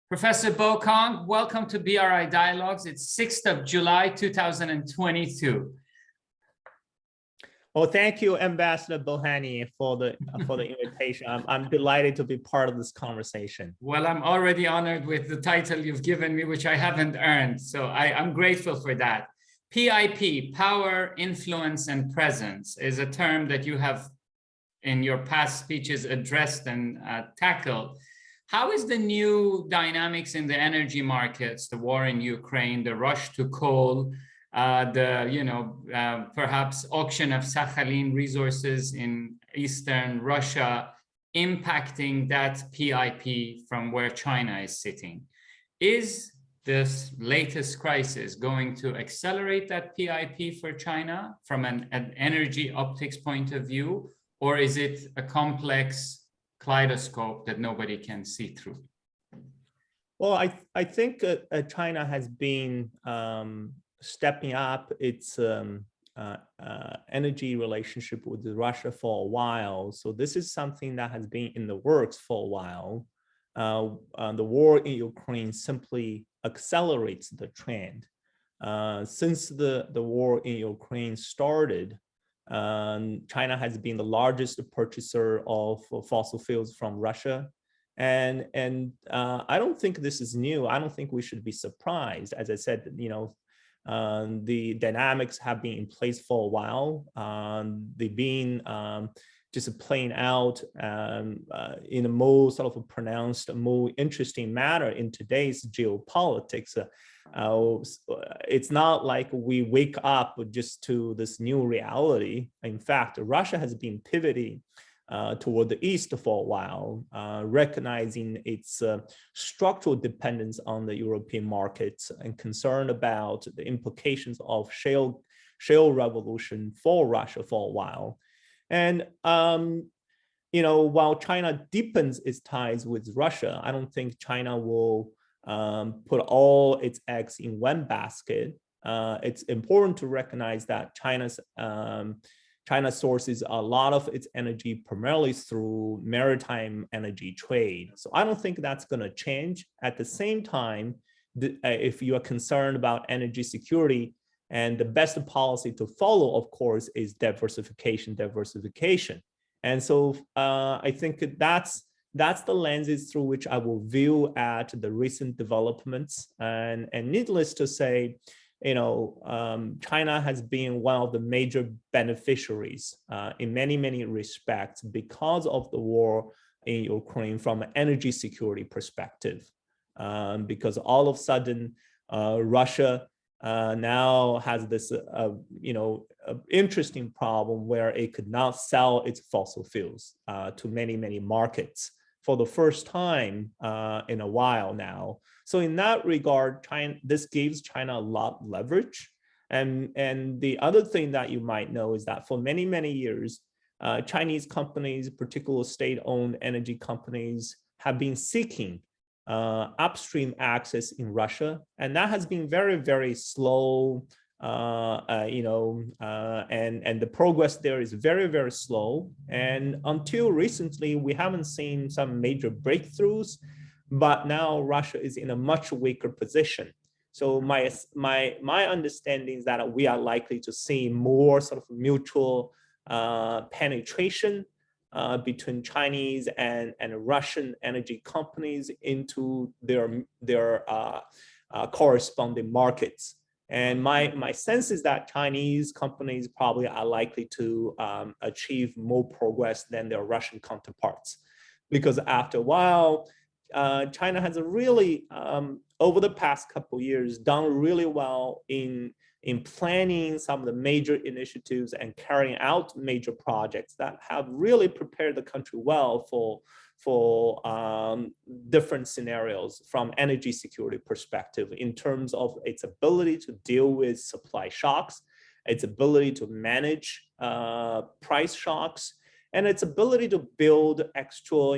Professor Bo Kong, welcome to BRI Dialogues. It's 6th of July, 2022. Well, thank you, Ambassador Bohani, for the invitation. I'm delighted to be part of this conversation. Well, I'm already honored with the title you've given me, which I haven't earned. So I'm grateful for that. PIP, power, influence, and presence, is a term that you have in your past speeches addressed and tackled. How is the new dynamics in the energy markets, the war in Ukraine, the rush to coal, perhaps auction of Sakhalin resources in Eastern Russia, impacting that PIP from where China is sitting? Is this latest crisis going to accelerate that PIP for China from an energy optics point of view, or is it a complex kaleidoscope that nobody can see through? Well, I think China has been stepping up its energy relationship with Russia for a while. So this is something that has been in the works for a while. The war in Ukraine simply accelerates the trend. Since the war in Ukraine started, China has been the largest purchaser of fossil fuels from Russia. And I don't think this is new. I don't think we should be surprised. As I said, the dynamics have been in place for a while. They've been just playing out in a more sort of pronounced, more interesting manner in today's geopolitics. It's not like we wake up just to this new reality. In fact, Russia has been pivoting toward the east for a while, recognizing its structural dependence on the European markets and concerned about the implications of shale revolution for Russia for a while. And while China deepens its ties with Russia, I don't think China will put all its eggs in one basket. It's important to recognize that China sources a lot of its energy primarily through maritime energy trade. So I don't think that's going to change. At the same time, if you are concerned about energy security, and the best policy to follow, of course, is diversification. And so I think that's the lenses through which I will view at the recent developments. And needless to say, China has been one of the major beneficiaries in many respects because of the war in Ukraine from an energy security perspective. Because all of a sudden, Russia now has this, interesting problem where it could not sell its fossil fuels to many markets for the first time in a while now. So in that regard, this gives China a lot of leverage. And the other thing that you might know is that for many years, Chinese companies, particularly state-owned energy companies, have been seeking upstream access in Russia, and that has been very slow. And the progress there is very slow. And until recently, we haven't seen some major breakthroughs. But now Russia is in a much weaker position. So my understanding is that we are likely to see more sort of mutual penetration between Chinese and Russian energy companies into their corresponding markets. And my sense is that Chinese companies probably are likely to achieve more progress than their Russian counterparts, because after a while, China has really, over the past couple of years, done really well in planning some of the major initiatives and carrying out major projects that have really prepared the country well for different scenarios from energy security perspective in terms of its ability to deal with supply shocks, its ability to manage price shocks, and its ability to build extra,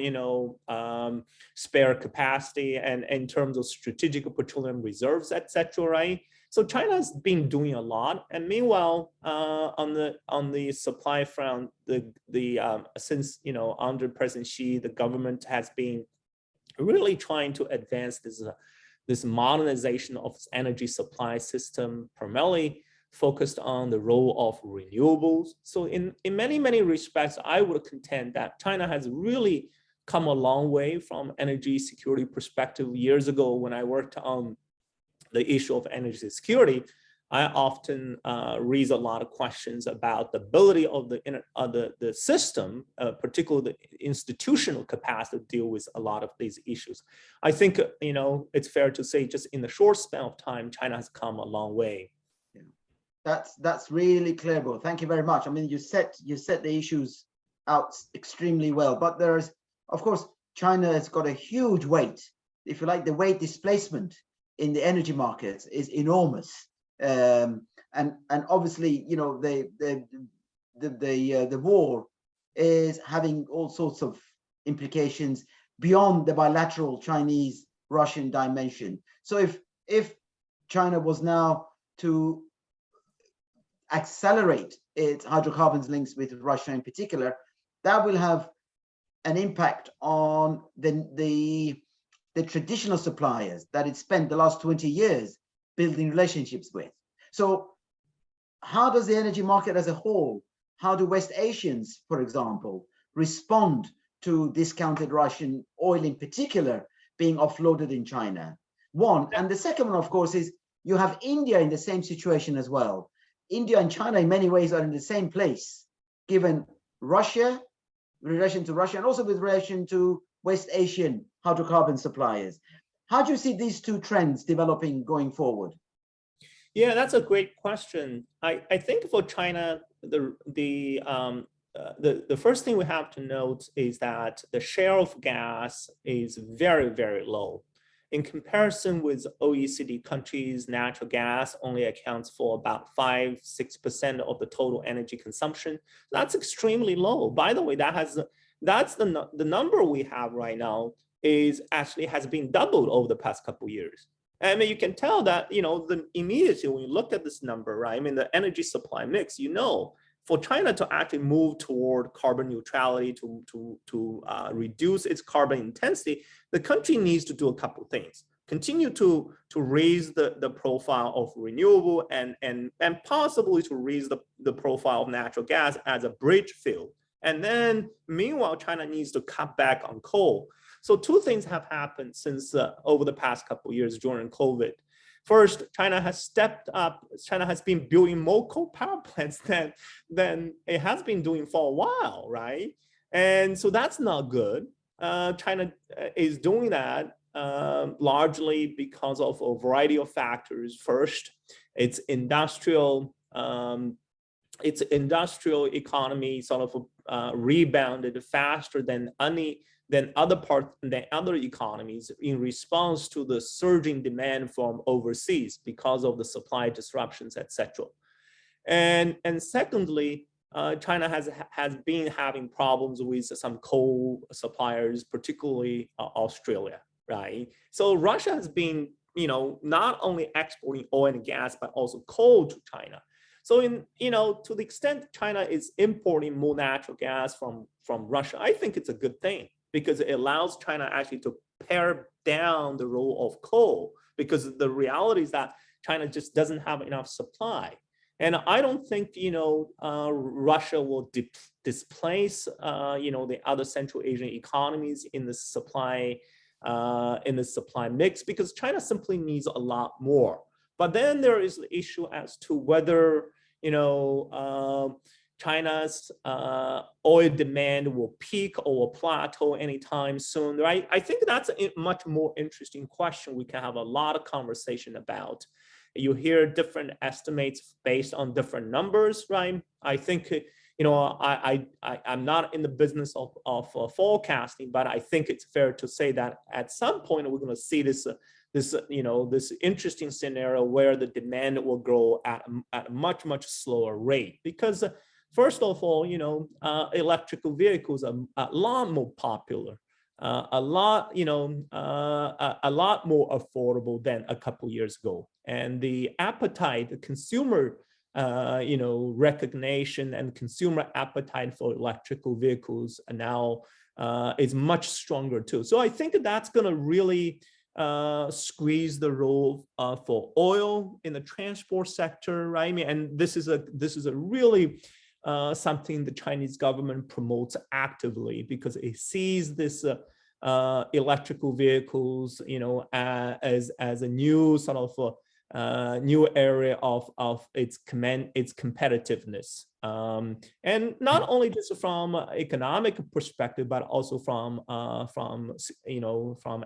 spare capacity and in terms of strategic petroleum reserves, etc. Right? So China's been doing a lot, and meanwhile, on the supply front, since under President Xi, the government has been really trying to advance this modernization of its energy supply system, primarily focused on the role of renewables. So in many, many respects, I would contend that China has really come a long way from energy security perspective. Years ago, when I worked on the issue of energy security, I often raise a lot of questions about the ability of the system, particularly the institutional capacity to deal with a lot of these issues. I think it's fair to say, just in the short span of time, China has come a long way. Yeah. That's really clear, Bo. Thank you very much. I mean, you set the issues out extremely well, but there's, of course, China has got a huge weight. If you like, the weight displacement in the energy markets is enormous. And obviously, the war is having all sorts of implications beyond the bilateral Chinese-Russian dimension. So if China was now to accelerate its hydrocarbons links with Russia in particular, that will have an impact on the traditional suppliers that it spent the last 20 years building relationships with. So how does the energy market as a whole, how do West Asians, for example, respond to discounted Russian oil in particular being offloaded in China? One, and the second one, of course, is you have India in the same situation as well. India and China in many ways are in the same place, given Russia, relation to Russia, and also with relation to West Asian hydrocarbon suppliers. How do you see these two trends developing going forward? Yeah, that's a great question. I think for China, the first thing we have to note is that the share of gas is very, very low. In comparison with OECD countries, natural gas only accounts for about 5–6% of the total energy consumption. That's extremely low. By the way, that's the number we have right now has been doubled over the past couple of years. I mean, you can tell that, immediately when you look at this number, right? I mean, the energy supply mix, for China to actually move toward carbon neutrality, to reduce its carbon intensity, the country needs to do a couple of things. Continue to raise the profile of renewable and possibly to raise the profile of natural gas as a bridge fuel. And then meanwhile, China needs to cut back on coal. So two things have happened since over the past couple of years during COVID. First, China has stepped up. China has been building more coal power plants than it has been doing for a while, right? And so that's not good. China is doing that largely because of a variety of factors. First, its industrial economy sort of rebounded faster than other economies in response to the surging demand from overseas because of the supply disruptions, etc. And secondly, China has been having problems with some coal suppliers, particularly Australia, right? So Russia has been, not only exporting oil and gas, but also coal to China. So to the extent China is importing more natural gas from Russia, I think it's a good thing, because it allows China actually to pare down the role of coal, because the reality is that China just doesn't have enough supply. And I don't think, Russia will displace, the other Central Asian economies in the supply mix, because China simply needs a lot more. But then there is the issue as to whether, China's oil demand will peak or will plateau anytime soon, right? I think that's a much more interesting question we can have a lot of conversation about. You hear different estimates based on different numbers, right? I think, I'm not in the business of forecasting, but I think it's fair to say that at some point we're going to see this interesting scenario where the demand will grow at a much, much slower rate, because first of all, electrical vehicles are a lot more popular, a lot more affordable than a couple years ago. And the appetite, the consumer, recognition and consumer appetite for electrical vehicles are now is much stronger too. So I think that's going to really squeeze the role for oil in the transport sector, right? I mean, and this is a really something the Chinese government promotes actively, because it sees this electrical vehicles, as a new sort of new area of its competitiveness, and not only just from economic perspective, but also from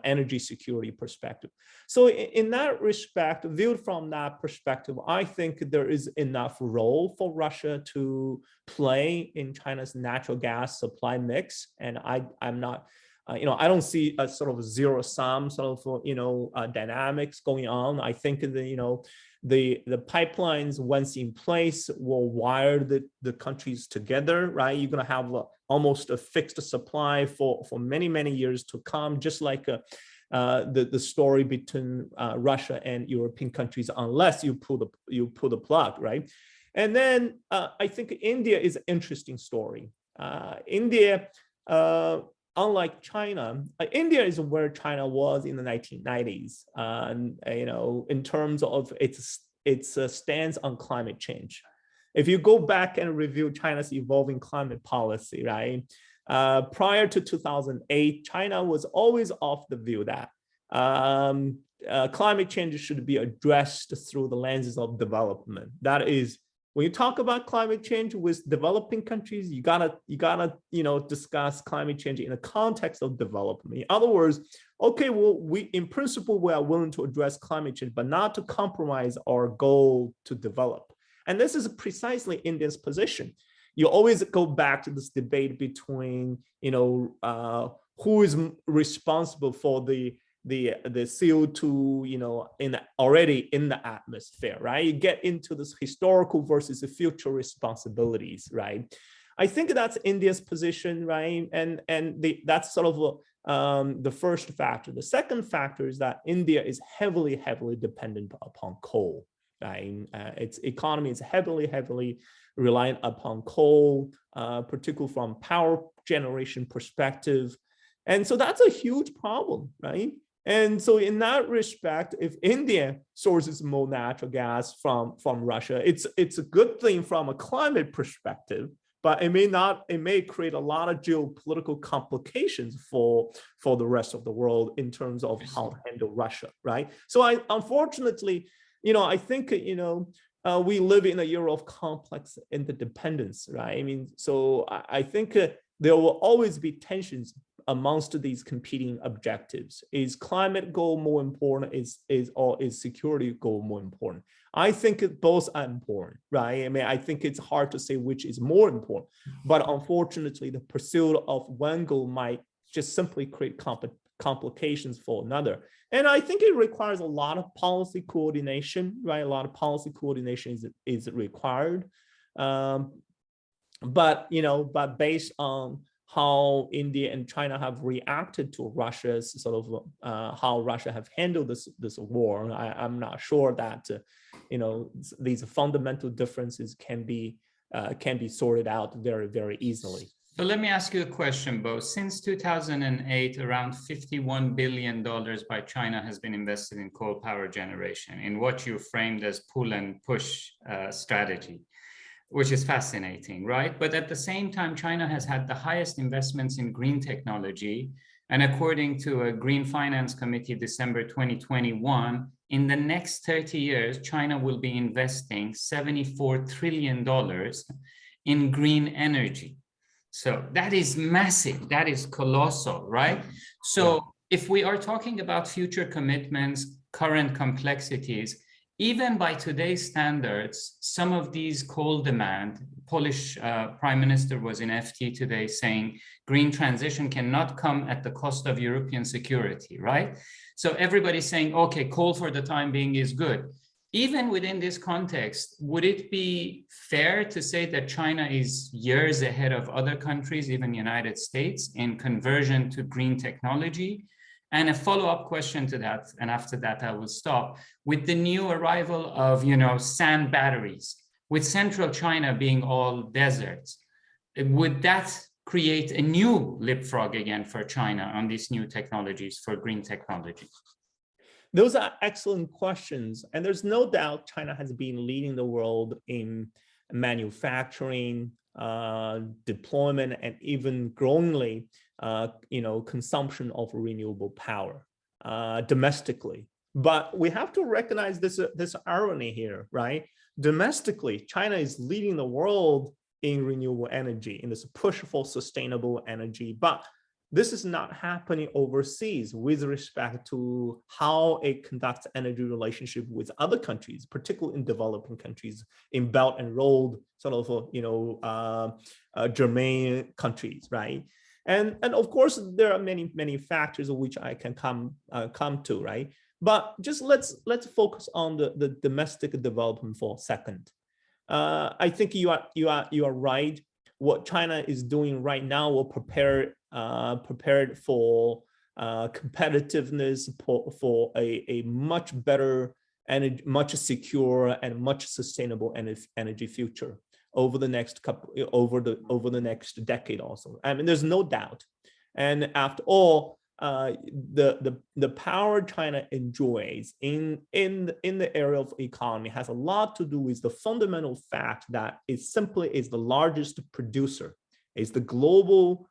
energy security perspective. So in that respect, viewed from that perspective, I think there is enough role for Russia to play in China's natural gas supply mix, and I'm not. I don't see a sort of zero sum sort of dynamics going on. I think the pipelines, once in place, will wire the countries together, right? You're going to have almost a fixed supply for many years to come, just like the story between Russia and European countries, unless you pull the plug, right? And then I think India is an interesting story. India. Unlike China, India is where China was in the 1990s, in terms of its stance on climate change. If you go back and review China's evolving climate policy, right, prior to 2008, China was always of the view that climate change should be addressed through the lenses of development. That is, when you talk about climate change with developing countries, you gotta discuss climate change in the context of development. In other words, okay, well, in principle, we are willing to address climate change, but not to compromise our goal to develop. And this is precisely India's position. You always go back to this debate between, who is responsible for the CO2, already in the atmosphere, right? You get into this historical versus the future responsibilities, right? I think that's India's position, right? And that's sort of the first factor. The second factor is that India is heavily dependent upon coal, right? Its economy is heavily reliant upon coal, particularly from power generation perspective. And so that's a huge problem, right? And so in that respect, if India sources more natural gas from Russia, it's a good thing from a climate perspective, but it may create a lot of geopolitical complications for the rest of the world in terms of how to handle Russia, right? So unfortunately, I think, we live in a era of complex interdependence, right? I mean, so I think there will always be tensions amongst these competing objectives. Is climate goal more important? Is security goal more important? I think both are important, right? I mean, I think it's hard to say which is more important, but unfortunately, the pursuit of one goal might just simply create complications for another. And I think it requires a lot of policy coordination, right? A lot of policy coordination is required. But based on how India and China have reacted to Russia's sort of how Russia have handled this war, I'm not sure that these fundamental differences can be sorted out very easily. So let me ask you a question, Bo. Since 2008, around $51 billion by China has been invested in coal power generation in what you framed as pull and push strategy, which is fascinating, right? But at the same time, China has had the highest investments in green technology. And according to a Green Finance Committee, December 2021, in the next 30 years, China will be investing $74 trillion in green energy. So that is massive, that is colossal, right? So if we are talking about future commitments, current complexities, even by today's standards, some of these coal demand, Polish Prime Minister was in FT today saying green transition cannot come at the cost of European security, right? So everybody's saying, okay, coal for the time being is good. Even within this context, would it be fair to say that China is years ahead of other countries, even the United States, in conversion to green technology? And a follow-up question to that, and after that I will stop, with the new arrival of, sand batteries, with central China being all deserts, would that create a new leapfrog again for China on these new technologies, for green technologies? Those are excellent questions. And there's no doubt China has been leading the world in manufacturing, deployment, and even growingly, consumption of renewable power domestically. But we have to recognize this irony here, right? Domestically, China is leading the world in renewable energy, in this push for sustainable energy. But this is not happening overseas with respect to how it conducts energy relationship with other countries, particularly in developing countries, in Belt and Road sort of, germane countries, right? And of course, there are many factors which I can come to, right? But just let's focus on the domestic development for a second. I think you are right. What China is doing right now will prepared for competitiveness for a much better and much secure and much sustainable energy future over the next next decade also. I mean, there's no doubt. And after all, the power China enjoys in the area of economy has a lot to do with the fundamental fact that it simply is the largest producer, is the global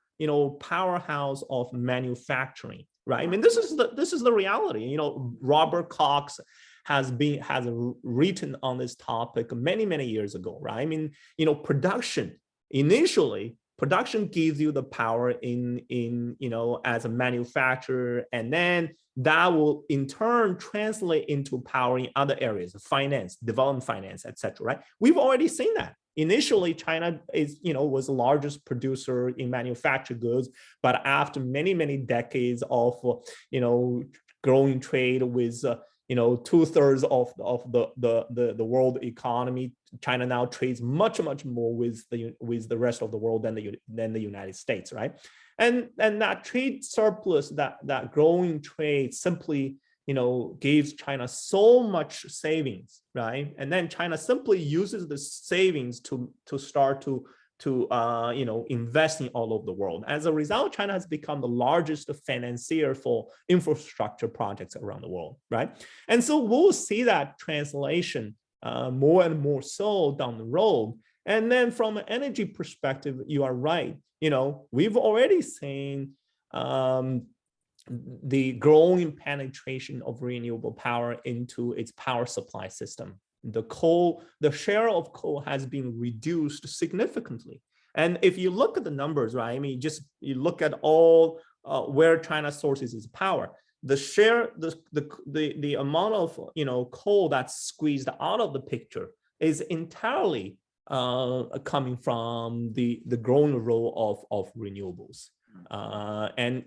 powerhouse of manufacturing, right? I mean, this is the reality. Robert Cox has written on this topic many years ago, right? I mean, production gives you the power in as a manufacturer, and then that will in turn translate into power in other areas, finance, development finance, etc. Right? We've already seen that. Initially, China was the largest producer in manufactured goods, but after many decades of growing trade with 2/3 of the world economy, China now trades much more with the rest of the world than the United States, right? And that trade surplus, that growing trade simply gives China so much savings, right? And then China simply uses the savings to start to invest in all over the world. As a result, China has become the largest financier for infrastructure projects around the world, right? And so we'll see that translation more and more so down the road. And then from an energy perspective, you are right. We've already seen the growing penetration of renewable power into its power supply system. The share of coal has been reduced significantly. And if you look at the numbers, right, I mean, you look at all where China sources its power, the share, the amount of coal that's squeezed out of the picture is entirely coming from the growing role of renewables. And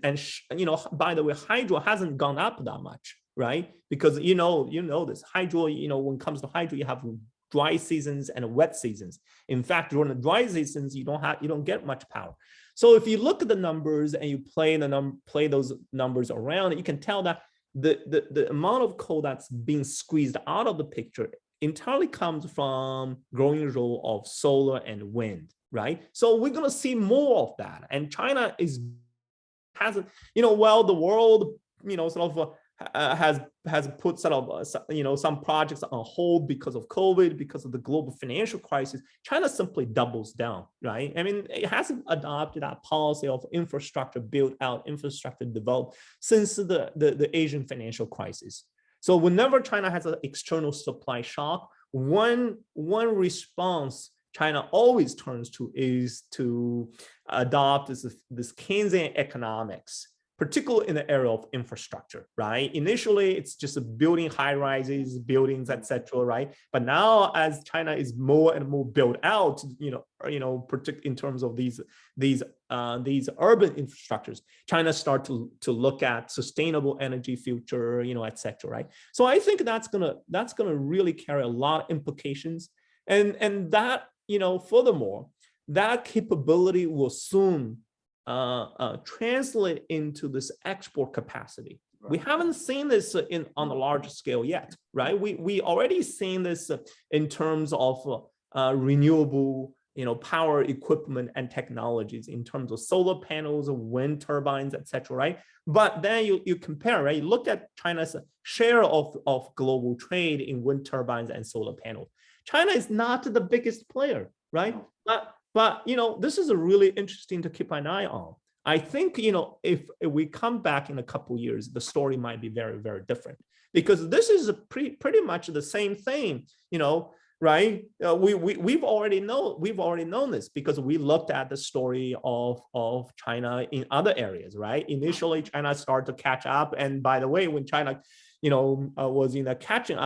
by the way, hydro hasn't gone up that much, right? Because this hydro, when it comes to hydro, you have dry seasons and wet seasons. In fact, during the dry seasons, you don't get much power. So if you look at the numbers and you play those numbers around, you can tell that the amount of coal that's being squeezed out of the picture entirely comes from growing role of solar and wind, right? So we're going to see more of that. And China has the world, has put sort of, some projects on hold because of COVID, because of the global financial crisis. China simply doubles down, right? I mean, it hasn't adopted that policy of infrastructure built out, infrastructure developed since the Asian financial crisis. So whenever China has an external supply shock, one response China always turns to is to adopt this Keynesian economics, particularly in the area of infrastructure, right? Initially, it's just building high-rises, buildings, etc., right? But now, as China is more and more built out, particularly in terms of these urban infrastructures, China start to look at sustainable energy future, etc., right? So I think that's gonna really carry a lot of implications, and that furthermore, that capability will soon translate into this export capacity. Right. We haven't seen this on a large scale yet, right? We already seen this in terms of renewable, power equipment and technologies in terms of solar panels, wind turbines, etc. Right? But then you compare, right? You look at China's share of global trade in wind turbines and solar panels. China is not the biggest player, right? But this is a really interesting to keep an eye on. I think if we come back in a couple of years, the story might be very, very different, because this is pretty much the same thing, right? We've already known this, because we looked at the story of China in other areas, right? Initially, China started to catch up, and by the way, when China was in a catching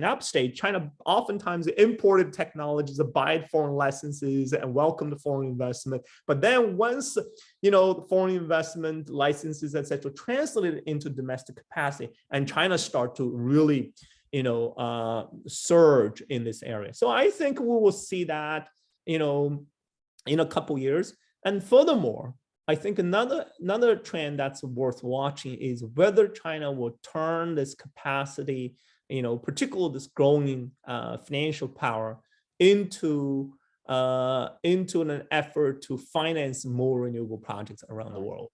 up stage, China oftentimes imported technologies, bought foreign licenses, and welcomed foreign investment. But then once foreign investment licenses, etc., translated into domestic capacity, and China start to really surge in this area. So I think we will see that in a couple years. And furthermore, I think another trend that's worth watching is whether China will turn this capacity, particularly this growing financial power, into an effort to finance more renewable projects around the world.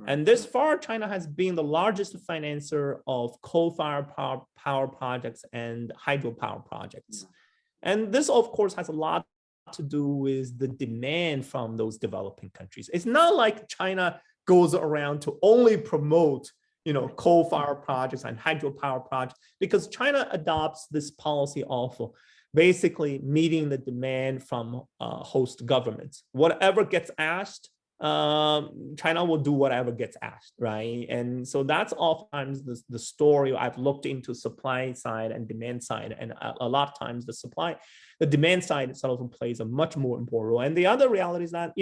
And this far, China has been the largest financer of coal-fired power projects and hydropower projects. And this, of course, has a lot to do with the demand from those developing countries. It's not like China goes around to only promote, coal-fired projects and hydropower projects, because China adopts this policy of basically meeting the demand from host governments. Whatever gets asked, China will do whatever gets asked, right? And so that's oftentimes the story. I've looked into supply side and demand side, and a lot of times the demand side sort of plays a much more important role. And the other reality is that,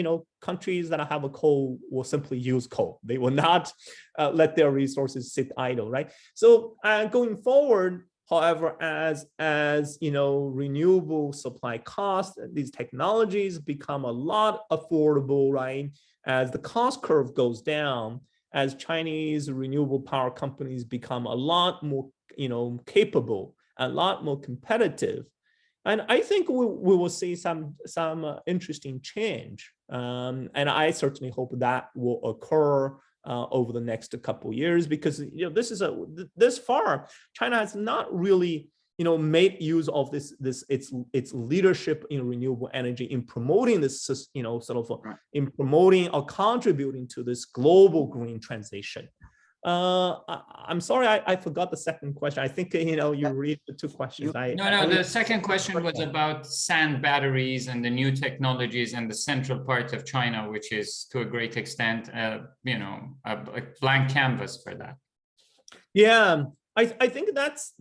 countries that have a coal will simply use coal. They will not let their resources sit idle, right? So going forward, however, as renewable supply costs, these technologies become a lot affordable, right? As the cost curve goes down, as Chinese renewable power companies become a lot more, capable, a lot more competitive, and I think we will see some interesting change. And I certainly hope that will occur over the next couple of years, because this far China has not really made use of its leadership in renewable energy, in promoting this in promoting or contributing to this global green transition. I'm sorry, I forgot the second question. I think you read the two questions. The second question was about sand batteries and the new technologies and the central part of China, which is to a great extent, a blank canvas for that. Yeah, I think that's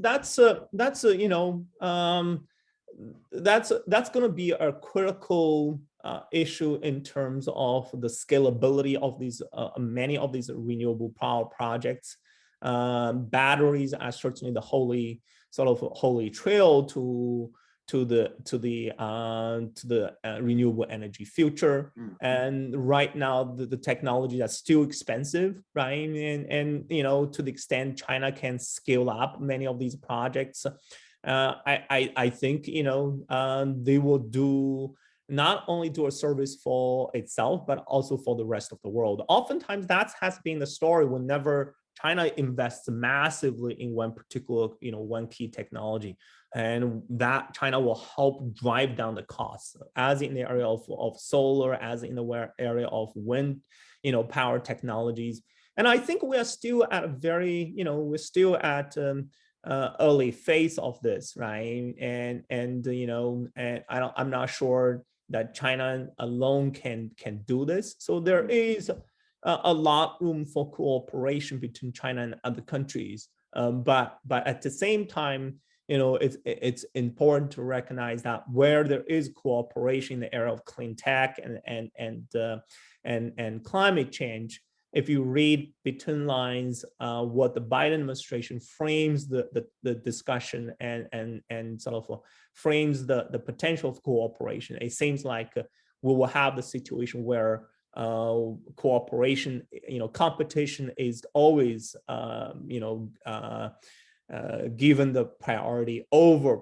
going to be a critical issue in terms of the scalability of these many of these renewable power projects. Batteries are certainly the holy trail to the renewable energy future. And right now the technology is still expensive, right? And to the extent China can scale up many of these projects, I think they will not only do a service for itself, but also for the rest of the world. Oftentimes that has been the story whenever China invests massively in one particular, one key technology, and that China will help drive down the costs, as in the area of solar, as in the area of wind, power technologies. And I think we are still at a very, we're still at early phase of this, right? And I'm not sure that China alone can do this. So there is a lot room for cooperation between China and other countries. But at the same time, it's important to recognize that where there is cooperation in the area of clean tech and climate change, if you read between lines what the Biden administration frames the discussion and sort of frames the potential of cooperation, it seems like we will have the situation where cooperation, competition is always, given the priority over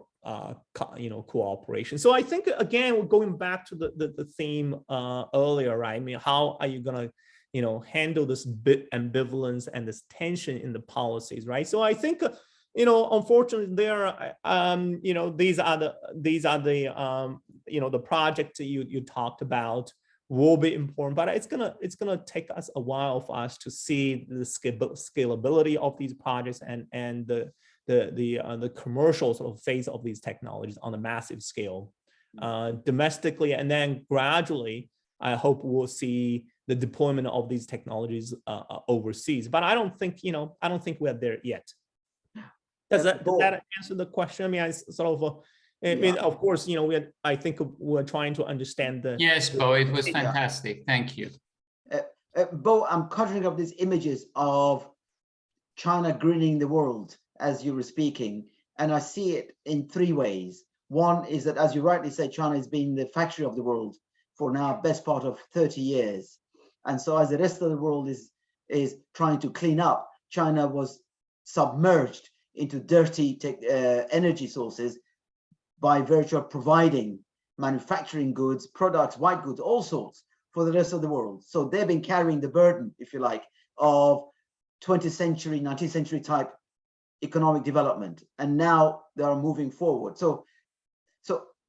cooperation. So I think, again, we're going back to the theme earlier, right? I mean, how are you going to handle this bit ambivalence and this tension in the policies, right? So I think unfortunately, there these are the projects you talked about will be important, but it's gonna take us a while for us to see the scalability of these projects and the commercial sort of phase of these technologies on a massive scale domestically, and then gradually I hope we'll see the deployment of these technologies overseas. But I don't think we're there yet. Does that answer the question? I mean, I sort of I mean, of course, I think we're trying to understand the. Yes, Bo, it was fantastic. Thank you. Bo, I'm conjuring up these images of China greening the world as you were speaking, and I see it in three ways. One is that, as you rightly say, China has been the factory of the world for now best part of 30 years. And so as the rest of the world is trying to clean up, China was submerged into dirty energy sources by virtue of providing manufacturing goods, products, white goods, all sorts for the rest of the world. So they've been carrying the burden, if you like, of 20th century, 19th century type economic development. And now they are moving forward. So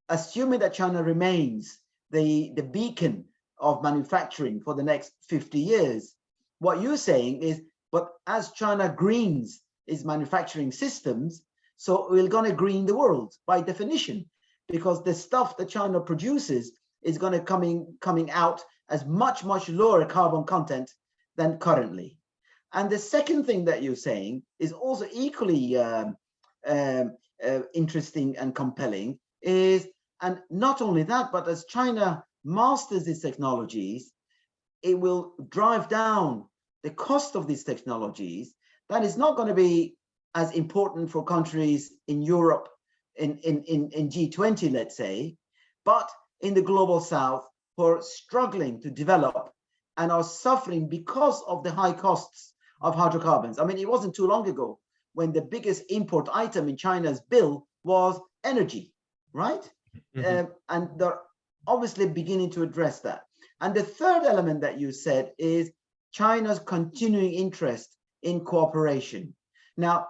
assuming that China remains the beacon of manufacturing for the next 50 years, what you're saying is, but as China greens its manufacturing systems, so we're going to green the world by definition, because the stuff that China produces is going to coming out as much lower carbon content than currently. And the second thing that you're saying is also equally interesting and compelling is, and not only that, but as China masters these technologies, it will drive down the cost of these technologies. That is not going to be as important for countries in Europe, in G20, let's say, but in the global South, who are struggling to develop and are suffering because of the high costs of hydrocarbons. I mean, it wasn't too long ago when the biggest import item in China's bill was energy, right? Mm-hmm. And they're obviously beginning to address that. And the third element that you said is China's continuing interest in cooperation. Now,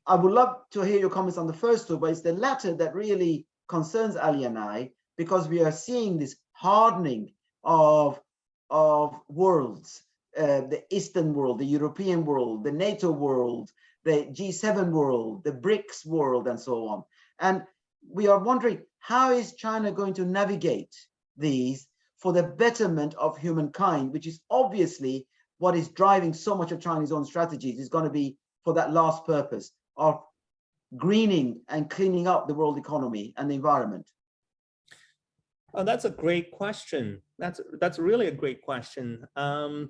I would love to hear your comments on the first two, but it's the latter that really concerns Ali and I, because we are seeing this hardening of worlds, the Eastern world, the European world, the NATO world, the G7 world, the BRICS world, and so on. And we are wondering, how is China going to navigate these for the betterment of humankind, which is obviously what is driving so much of China's own strategies, is going to be for that last purpose of greening and cleaning up the world economy and the environment? Oh, that's a great question. That's really a great question. I've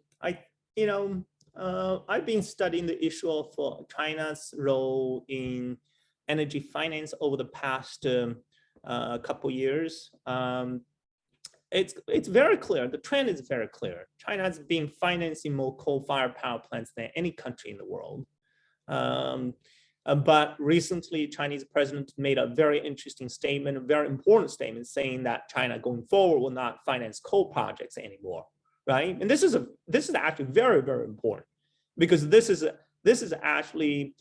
been studying the issue of China's role in energy finance over the past couple years. It's very clear. The trend is very clear. China has been financing more coal-fired power plants than any country in the world. But recently, Chinese president made a very interesting statement, a very important statement, saying that China going forward will not finance coal projects anymore, right? And this is actually very, very important, because this is actually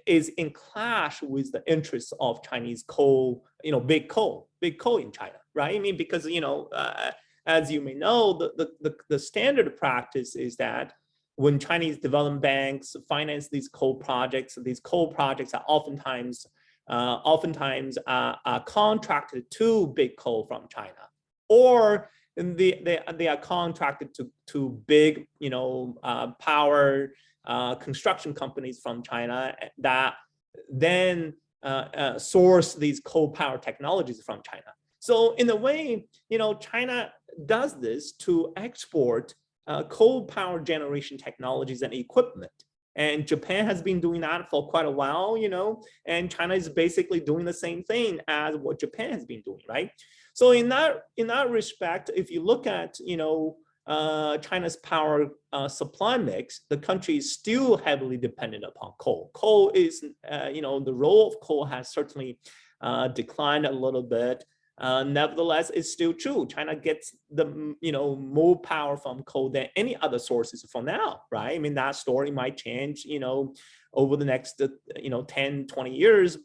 is in clash with the interests of Chinese coal, big coal in China, right? I mean, because as you may know, the standard practice is that when Chinese development banks finance these coal projects are oftentimes contracted to big coal from China, or they are contracted to big power construction companies from China that then source these coal power technologies from China. So in a way, China does this to export coal power generation technologies and equipment. And Japan has been doing that for quite a while, and China is basically doing the same thing as what Japan has been doing, right? So in that respect, if you look at, China's power supply mix, the country is still heavily dependent upon coal. Coal is, the role of coal has certainly declined a little bit. Nevertheless, it's still true. China gets the more power from coal than any other sources for now, right? I mean, that story might change, over the next 10, 20 years.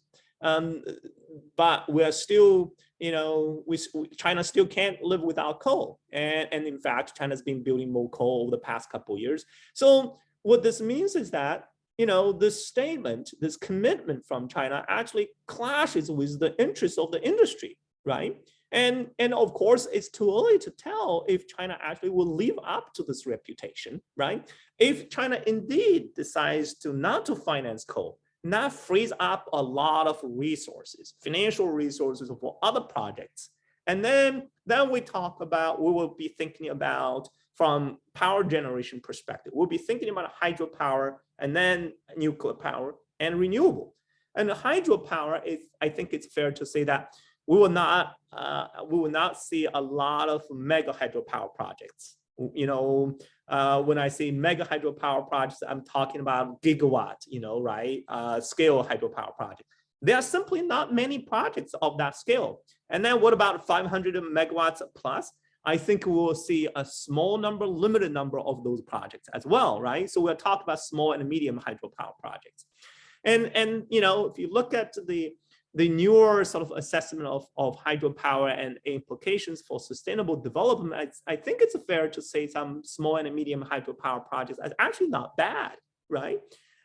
But we're still, China still can't live without coal. And in fact, China's been building more coal over the past couple of years. So what this means is that, this statement, this commitment from China actually clashes with the interests of the industry, right? And of course, it's too early to tell if China actually will live up to this reputation, right? If China indeed decides to not to finance coal, and that frees up a lot of resources, financial resources for other projects. And then we will be thinking about from power generation perspective, we'll be thinking about hydropower and then nuclear power and renewable. And the hydropower, I think it's fair to say that we will not see a lot of mega hydropower projects. When I say mega hydropower projects, I'm talking about gigawatt, right? Scale hydropower project. There are simply not many projects of that scale. And then what about 500 megawatts plus? I think we will see a limited number of those projects as well, right? So we're talking about small and medium hydropower projects. And if you look at the newer sort of assessment of hydropower and implications for sustainable development, I think it's fair to say some small and medium hydropower projects are actually not bad, right?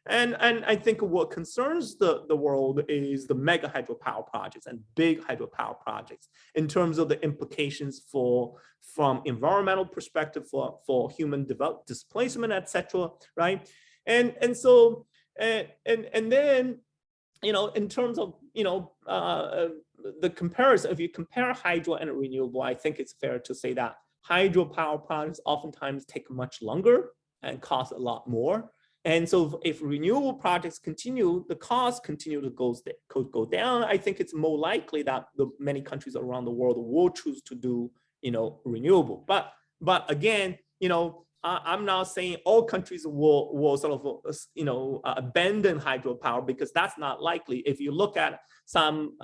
And I think what concerns the world is the mega hydropower projects and big hydropower projects in terms of the implications from environmental perspective, for human displacement, etc., right? And then in terms of the comparison, if you compare hydro and renewable, I think it's fair to say that hydropower projects oftentimes take much longer and cost a lot more. And so if renewable projects continue, the costs continue to go down, I think it's more likely that many countries around the world will choose to do, renewable. But again, I'm not saying all countries will sort of, abandon hydropower, because that's not likely. If you look at some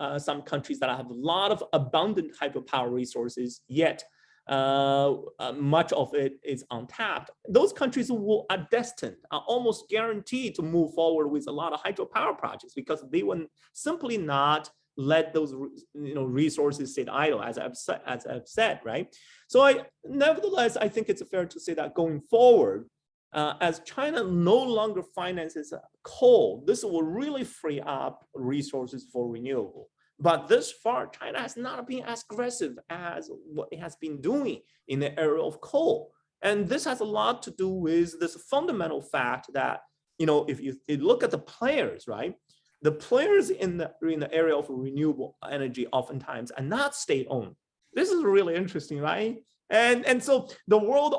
countries that have a lot of abundant hydropower resources, yet much of it is untapped, those countries are destined, are almost guaranteed to move forward with a lot of hydropower projects, because they will simply not let those resources sit idle, as I've said, right? So nevertheless, I think it's fair to say that going forward, as China no longer finances coal, this will really free up resources for renewable. But this far, China has not been as aggressive as what it has been doing in the area of coal. And this has a lot to do with this fundamental fact that, if you look at the players, right? The players in the area of renewable energy oftentimes are not state-owned. This is really interesting, right? And so the world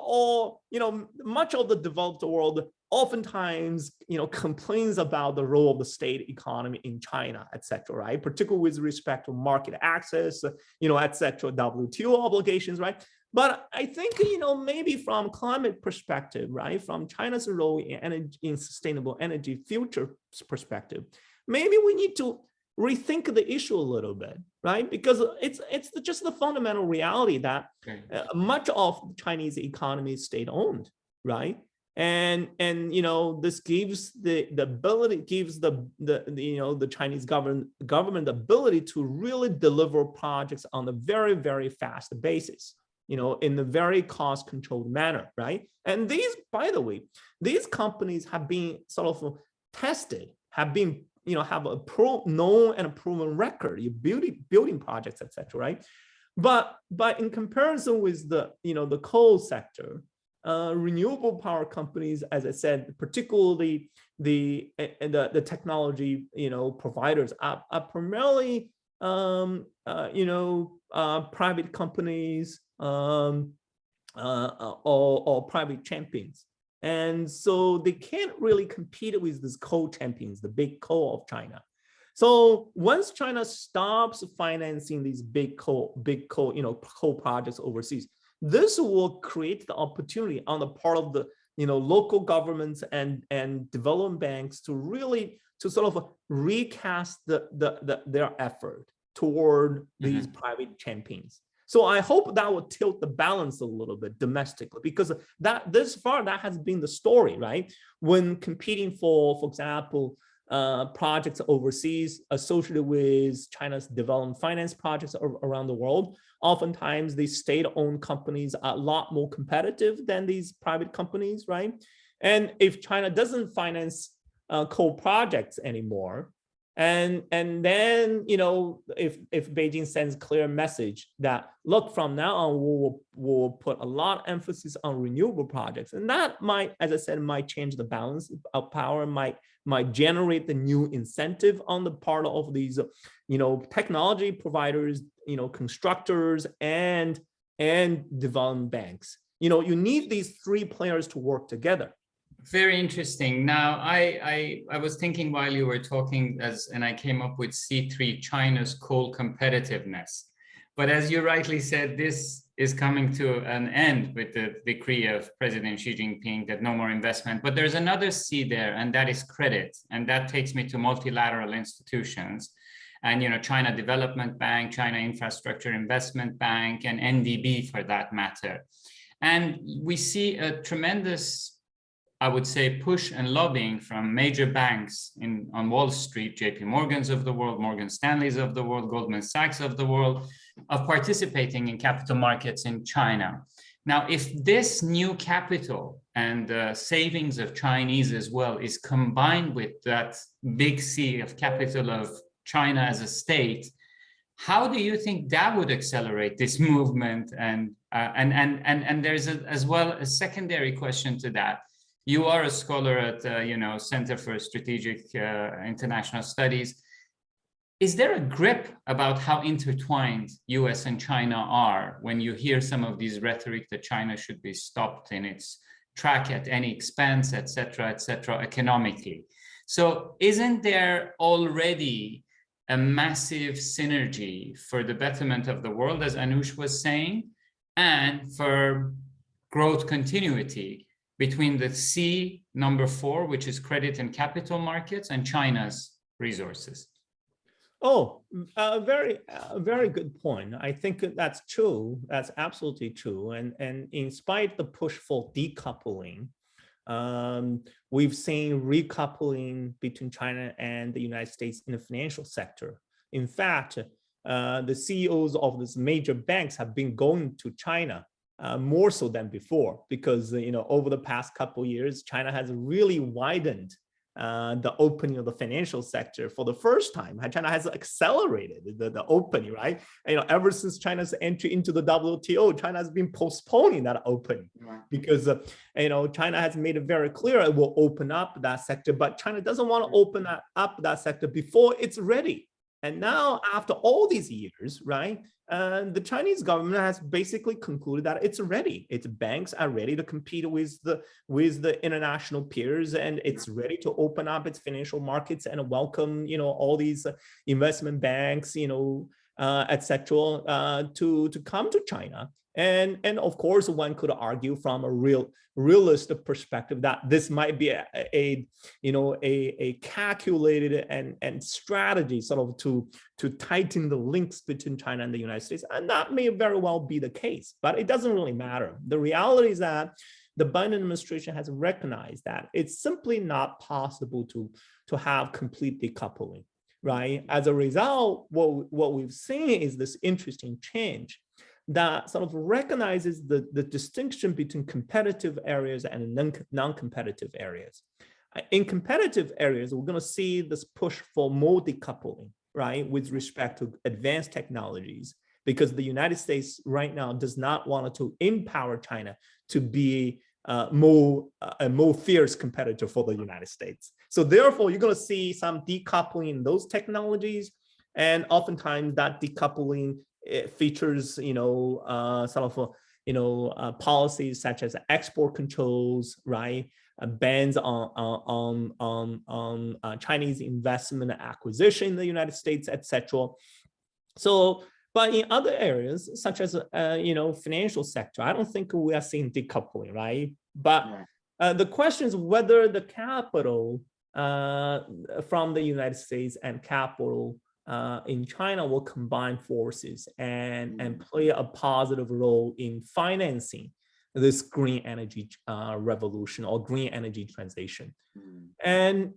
much of the developed world oftentimes, complains about the role of the state economy in China, et cetera, right? Particularly with respect to market access, et cetera, WTO obligations, right? But I think, maybe from climate perspective, right? From China's role in sustainable energy future perspective, maybe we need to rethink the issue a little bit, right? Because it's just the fundamental reality that much of the Chinese economy is state-owned, right? And this gives the Chinese government the ability to really deliver projects on a very, very fast basis, in a very cost-controlled manner, right? And these, by the way, these companies have been sort of tested, have been have a known and proven record, you building projects, etc., right? But in comparison with the coal sector, renewable power companies, as I said, particularly the technology providers are primarily private companies or private champions. And so they can't really compete with these coal champions, the big coal of China. So once China stops financing these big coal, coal projects overseas, this will create the opportunity on the part of the local governments and development banks to really sort of recast their effort toward these private champions. So I hope that will tilt the balance a little bit domestically, because this far that has been the story, right? When competing for example, projects overseas associated with China's development finance projects around the world, oftentimes these state-owned companies are a lot more competitive than these private companies, right? And if China doesn't finance coal projects anymore, and then if Beijing sends a clear message that look, from now on we'll put a lot of emphasis on renewable projects, and that might, as I said, might change the balance of power, might generate the new incentive on the part of these technology providers, constructors and development banks. You need these three players to work together. Very interesting. Now, I was thinking while you were talking, and I came up with C3, China's coal competitiveness. But as you rightly said, this is coming to an end with the decree of President Xi Jinping that no more investment. But there's another C there, and that is credit. And that takes me to multilateral institutions. And China Development Bank, China Infrastructure Investment Bank, and NDB for that matter. And we see a tremendous, I would say, push and lobbying from major banks on Wall Street, JP Morgan's of the world, Morgan Stanley's of the world, Goldman Sachs of the world, of participating in capital markets in China. Now, if this new capital and the savings of Chinese as well is combined with that big C of capital of China as a state, how do you think that would accelerate this movement? And there's as well a secondary question to that. You are a scholar at Center for Strategic International Studies. Is there a grip about how intertwined US and China are when you hear some of these rhetoric that China should be stopped in its track at any expense, et cetera, economically? So isn't there already a massive synergy for the betterment of the world, as Anush was saying, and for growth continuity between the C number 4, which is credit and capital markets, and China's resources? Oh, very good point. I think that's true. That's absolutely true. And in spite of the push for decoupling, we've seen recoupling between China and the United States in the financial sector. In fact, the CEOs of these major banks have been going to China more so than before, because over the past couple of years, China has really widened the opening of the financial sector for the first time. China has accelerated the opening, right? Ever since China's entry into the WTO, China has been postponing that opening, because China has made it very clear it will open up that sector, but China doesn't want to open up that sector before it's ready. And now, after all these years, right, the Chinese government has basically concluded that it's ready. Its banks are ready to compete with the international peers, and it's ready to open up its financial markets and welcome, all these investment banks, etc., to come to China. And of course, one could argue from a realistic perspective that this might be a calculated and strategy sort of to tighten the links between China and the United States, and that may very well be the case, but it doesn't really matter. The reality is that the Biden administration has recognized that it's simply not possible to have complete decoupling, right? As a result, what we've seen is this interesting change that sort of recognizes the distinction between competitive areas and non-competitive areas. In competitive areas, we're going to see this push for more decoupling, right, with respect to advanced technologies, because the United States right now does not want to empower China to be a more fierce competitor for the United States. So therefore, you're going to see some decoupling in those technologies, and oftentimes that decoupling, it features, sort of, policies such as export controls, right? Bans on Chinese investment acquisition in the United States, etc. So But in other areas, such as financial sector, I don't think we are seeing decoupling, right? But the question is whether the capital from the United States and capital in China will combine forces and play a positive role in financing this green energy revolution or green energy transition. And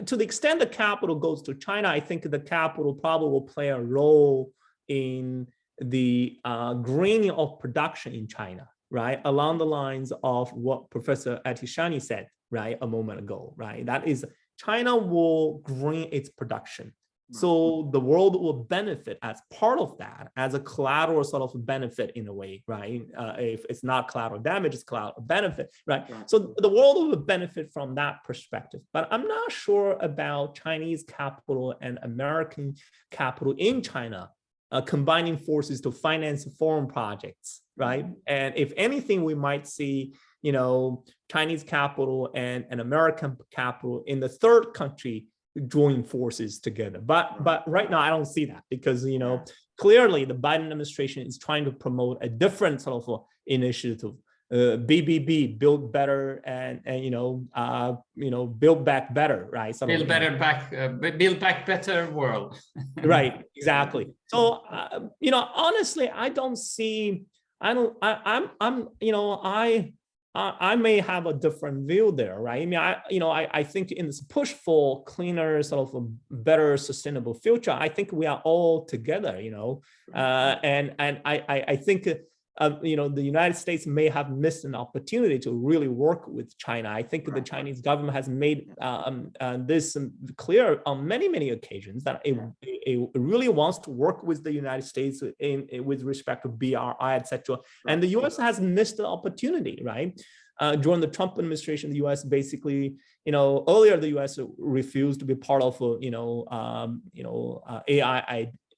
to the extent the capital goes to China, I think the capital probably will play a role in the greening of production in China, right? Along the lines of what Professor Atishani said, right, a moment ago, right? That is, China will green its production. So the world will benefit as part of that, as a collateral sort of benefit in a way, right? If it's not collateral damage, it's collateral benefit, right? So the world will benefit from that perspective. But I'm not sure about Chinese capital and American capital in China combining forces to finance foreign projects, right? And if anything, we might see, Chinese capital and American capital in the third country join forces together. But right now, I don't see that because, clearly the Biden administration is trying to promote a different sort of initiative, BBB, build better and build back better, right? Build back better world. Right, exactly. So, honestly, I may have a different view there, right? I mean, I think in this push for cleaner, sort of a better, sustainable future, I think we are all together, and I think, the United States may have missed an opportunity to really work with China. I think the Chinese government has made this clear on many, many occasions that it really wants to work with the United States with respect to BRI, etc. And the U.S. has missed the opportunity, right? During the Trump administration, the U.S. basically, earlier the U.S. refused to be part of,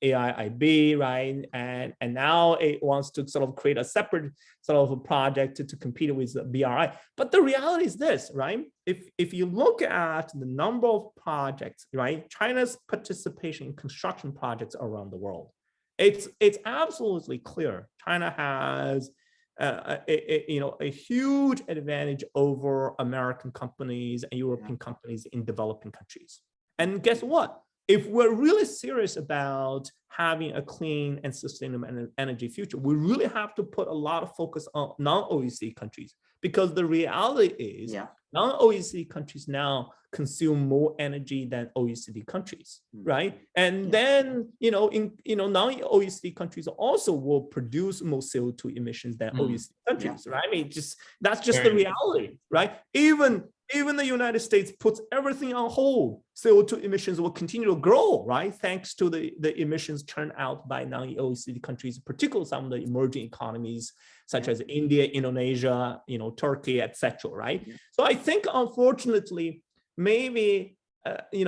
AIIB, right? And now it wants to sort of create a separate sort of a project to compete with the BRI. But the reality is this, right? If you look at the number of projects, right? China's participation in construction projects around the world, it's absolutely clear. China has a huge advantage over American companies and European companies in developing countries. And guess what? If we're really serious about having a clean and sustainable energy future, we really have to put a lot of focus on non-OECD countries, because the reality is non-OECD countries now consume more energy than OECD countries, right? And then, non-OECD countries also will produce more CO2 emissions than OECD countries, right? I mean, that's just the reality, right? Even the United States puts everything on hold, CO2 emissions will continue to grow, right? Thanks to the emissions turned out by non-OECD countries, particularly some of the emerging economies, such as India, Indonesia, Turkey, etc. Right? So I think, unfortunately, maybe we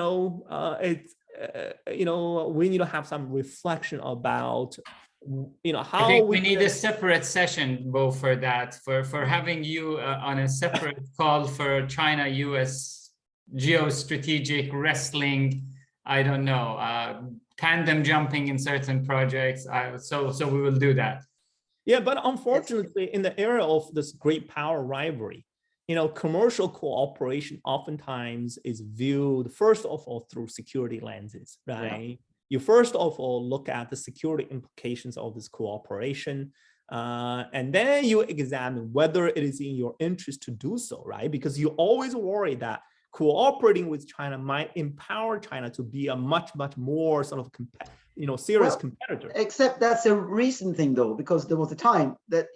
need to have some reflection about how I think we need a separate session, Bo, for that, for having you on a separate call for China-US geostrategic wrestling, I don't know, tandem jumping in certain projects. So we will do that. Yeah, but unfortunately, in the era of this great power rivalry, commercial cooperation oftentimes is viewed, first of all, through security lenses, right? You first of all look at the security implications of this cooperation, and then you examine whether it is in your interest to do so, right? Because you always worry that cooperating with China might empower China to be a much, much more sort of serious competitor. Except that's a recent thing, though, because there was a time that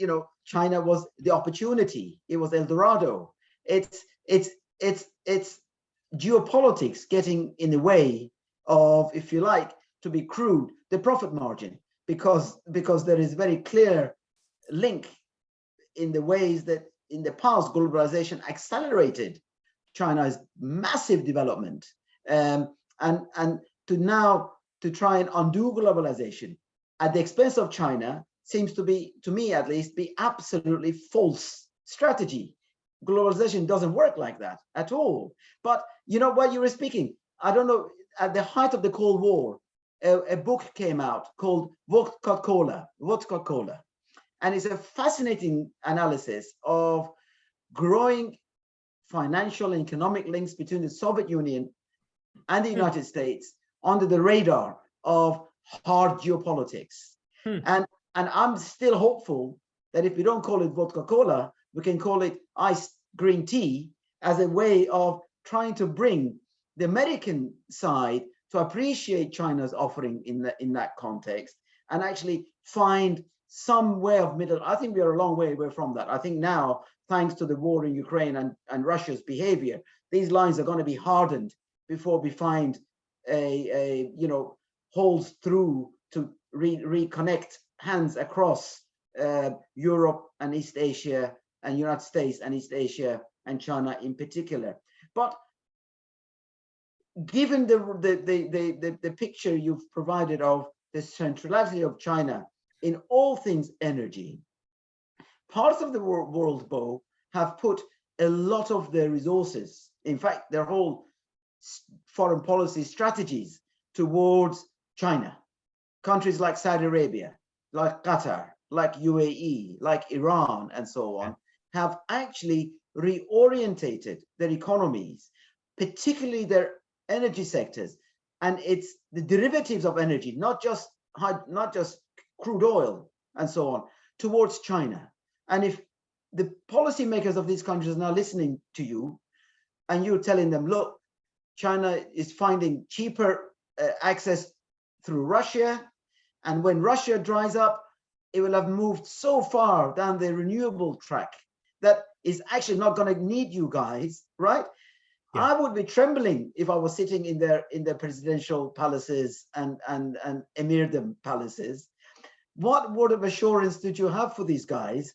China was the opportunity. It was El Dorado. It's geopolitics getting in the way of, if you like, to be crude, the profit margin, because there is very clear link in the ways that in the past globalization accelerated China's massive development, and to try and undo globalization at the expense of China seems to be, to me at least, be absolutely false strategy. Globalization doesn't work like that at all. But while you were speaking, I don't know, at the height of the Cold War, a book came out called Vodka Cola, and it's a fascinating analysis of growing financial and economic links between the Soviet Union and the United States under the radar of hard geopolitics. And I'm still hopeful that if we don't call it vodka cola, we can call it iced green tea as a way of trying to bring the American side to appreciate China's offering in that context and actually find some way of middle. I think we are a long way away from that. I think now, thanks to the war in Ukraine and Russia's behavior, these lines are going to be hardened before we find a holes through to reconnect hands across Europe and East Asia and United States and East Asia and China in particular. But given the picture you've provided of the centrality of China in all things energy, parts of the world, Bo, have put a lot of their resources, in fact, their whole foreign policy strategies towards China. Countries like Saudi Arabia, like Qatar, like UAE, like Iran, and so on, have actually reorientated their economies, particularly their energy sectors, and it's the derivatives of energy, not just crude oil and so on, towards China. And if the policymakers of these countries are now listening to you, and you're telling them, look, China is finding cheaper access through Russia, and when Russia dries up, it will have moved so far down the renewable track that is actually not going to need you guys, right? Yeah. I would be trembling if I was sitting in their presidential palaces and emirdom palaces. What word of assurance did you have for these guys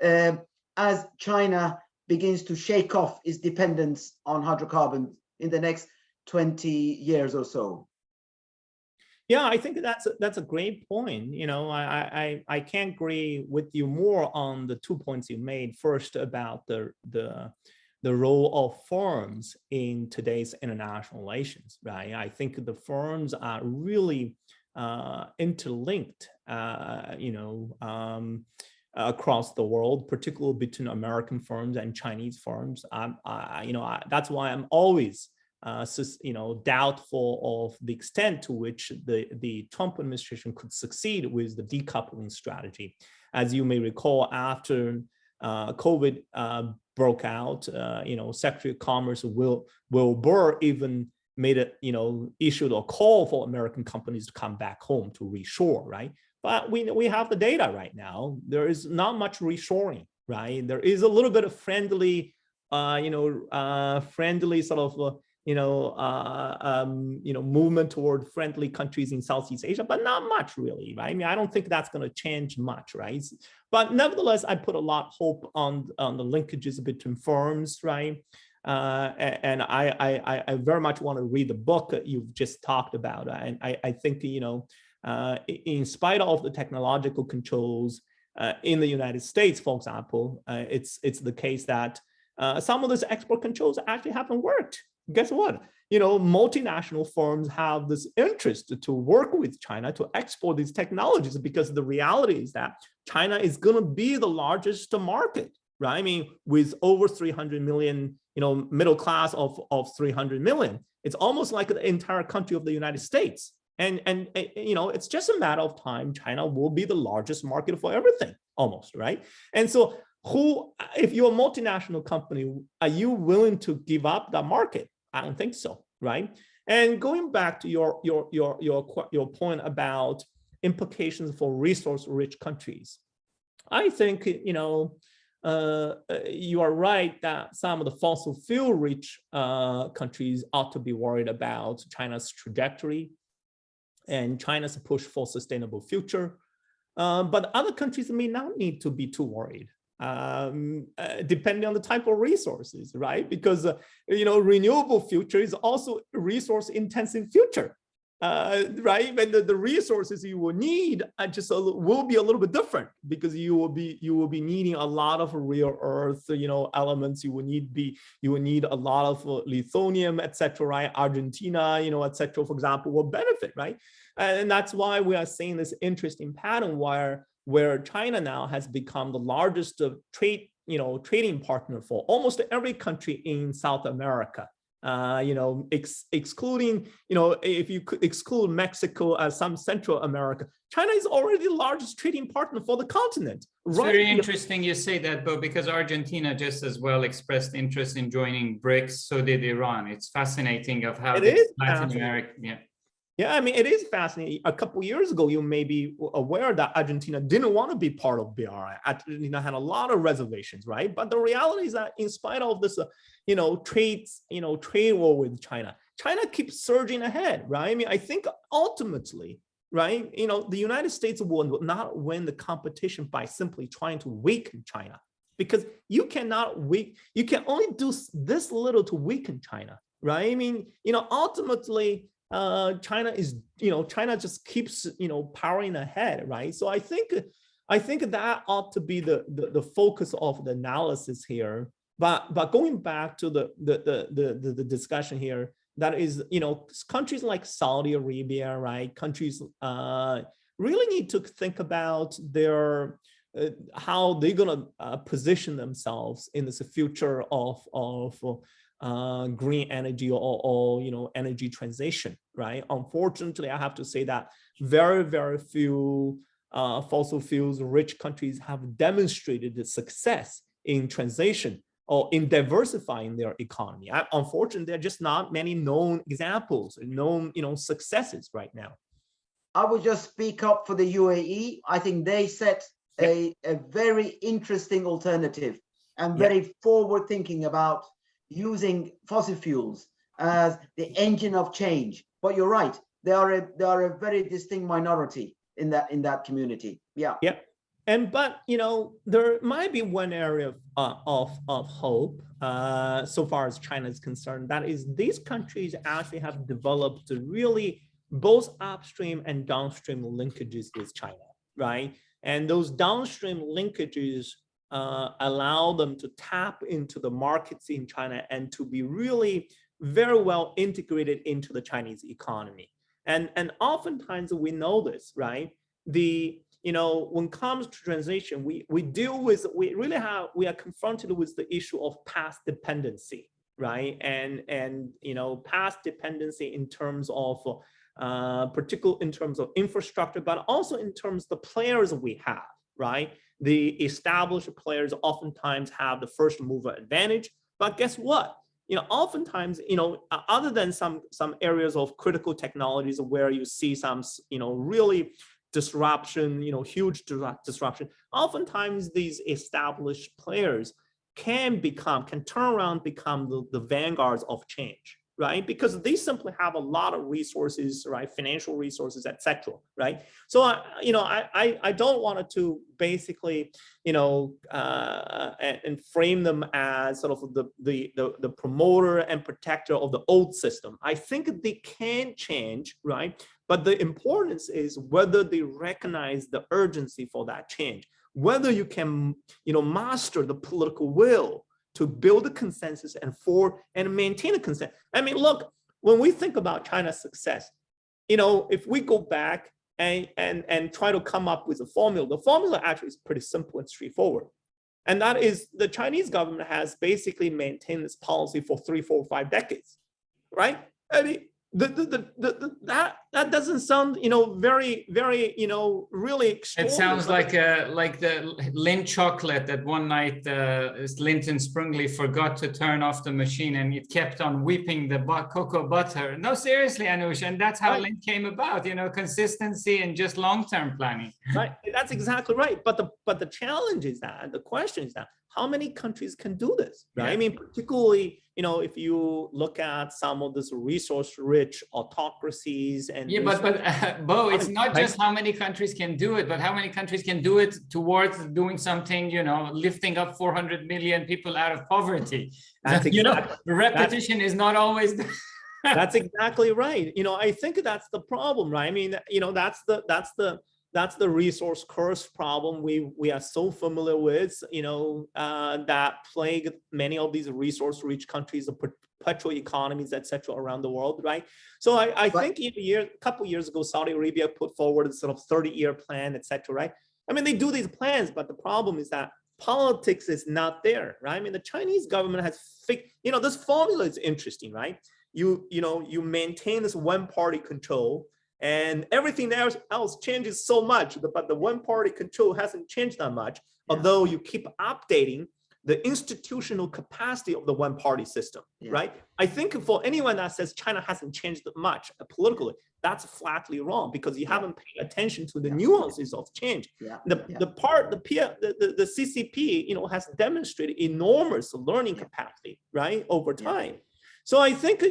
as China begins to shake off its dependence on hydrocarbons in the next 20 years or so? Yeah, I think that's a great point. You know, I can't agree with you more on the 2 points you made. First, about the role of firms in today's international relations, right? I think the firms are really interlinked, across the world, particularly between American firms and Chinese firms. That's why I'm always doubtful of the extent to which the Trump administration could succeed with the decoupling strategy. As you may recall, after COVID broke out, Secretary of Commerce Wilbur Burr even made it, issued a call for American companies to come back home to reshore, right? But we have the data right now. There is not much reshoring, right? There is a little bit of friendly sort of movement toward friendly countries in Southeast Asia, but not much really, right? I mean, I don't think that's going to change much, right? But nevertheless, I put a lot of hope on the linkages between firms, right? And I very much want to read the book you've just talked about, and I think in spite of the technological controls in the United States, for example, it's the case that some of those export controls actually haven't worked. Guess what? Multinational firms have this interest to work with China to export these technologies, because the reality is that China is going to be the largest market, right? I mean, with over 300 million, middle class of 300 million, it's almost like the entire country of the United States. And it's just a matter of time. China will be the largest market for everything, almost, right? And so, if you're a multinational company, are you willing to give up that market? I don't think so, right? And going back to your point about implications for resource-rich countries, I think you are right that some of the fossil fuel-rich countries ought to be worried about China's trajectory and China's push for sustainable future. But other countries may not need to be too worried, depending on the type of resources, right? Because, renewable future is also a resource-intensive future. right? And the resources you will need will be a little bit different, because you will be needing a lot of rare earth, elements. You will need a lot of lithium, etc. Right? Argentina, etc. For example, will benefit, right? And that's why we are seeing this interesting pattern where China now has become the largest trading partner for almost every country in South America. Excluding, if you could exclude Mexico as some Central America, China is already the largest trading partner for the continent. It's very interesting you say that, Bo, because Argentina just as well expressed interest in joining BRICS. So did Iran. It's fascinating of how Latin America, Yeah, I mean, it is fascinating. A couple of years ago, you may be aware that Argentina didn't want to be part of BRI. Argentina had a lot of reservations, right? But the reality is that in spite of this, trade war with China, China keeps surging ahead, right? I mean, I think ultimately, right, the United States will not win the competition by simply trying to weaken China, because you can only do this little to weaken China, right? I mean, ultimately, China just keeps, powering ahead, right? So I think that ought to be the focus of the analysis here. But going back to the discussion here, that is, countries like Saudi Arabia, right? Countries really need to think about their how they're gonna position themselves in this future of green energy or energy transition, right? Unfortunately, I have to say that very, very few fossil fuels rich countries have demonstrated the success in transition or in diversifying their economy. Unfortunately, there are just not many known examples, known successes right now. I would just speak up for the UAE. I think they set a very interesting alternative and very forward thinking about using fossil fuels as the engine of change. But you're right, they are a very distinct minority in that community. Yeah. But there might be one area of hope so far as China is concerned. That is, these countries actually have developed really both upstream and downstream linkages with China, right? And those downstream linkages allow them to tap into the markets in China and to be really very well integrated into the Chinese economy. And oftentimes we know this, right? When it comes to transition, we are confronted with the issue of past dependency, right? And past dependency in terms of particularly in terms of infrastructure, but also in terms of the players we have, right? The established players oftentimes have the first mover advantage, but guess what? Oftentimes, other than some areas of critical technologies where you see some, really disruption, huge disruption, oftentimes these established players can turn around, become the vanguards of change, right? Because they simply have a lot of resources, right? Financial resources, etc., right? So, I don't want to basically, and frame them as sort of the promoter and protector of the old system. I think they can change, right? But the importance is whether they recognize the urgency for that change, whether you can, master the political will to build a consensus and maintain a consensus. I mean, look, when we think about China's success, if we go back and try to come up with a formula, the formula actually is pretty simple and straightforward. And that is, the Chinese government has basically maintained this policy for 3, 4, 5 decades, right? I mean, that doesn't sound very, very really extraordinary. It sounds like the Lindt chocolate that one night Lindt and Sprungly forgot to turn off the machine and it kept on whipping the cocoa butter. No, seriously, Anush, and that's how Lindt came about. Consistency and just long-term planning. Right, that's exactly right. But the challenge is that, the question is that, how many countries can do this, right? I mean, particularly, if you look at some of these resource-rich autocracies and but Bo, it's not just how many countries can do it, but how many countries can do it towards doing something, lifting up 400 million people out of poverty. That's repetition is not always That's exactly right. I think that's the problem, right? I mean, that's the resource curse problem we are so familiar with, that plague many of these resource-rich countries, the perpetual economies, etc., around the world, right? So I think a couple years ago, Saudi Arabia put forward a sort of 30-year plan, etc., right? I mean, they do these plans, but the problem is that politics is not there, right? I mean, the Chinese government has this formula is interesting, right? You maintain this one-party control, and everything else changes so much, but the one-party control hasn't changed that much, although you keep updating the institutional capacity of the one-party system, right? I think for anyone that says China hasn't changed much politically, that's flatly wrong, because you haven't paid attention to the nuances of change. The CCP, has demonstrated enormous learning capacity, right, over time. So I think,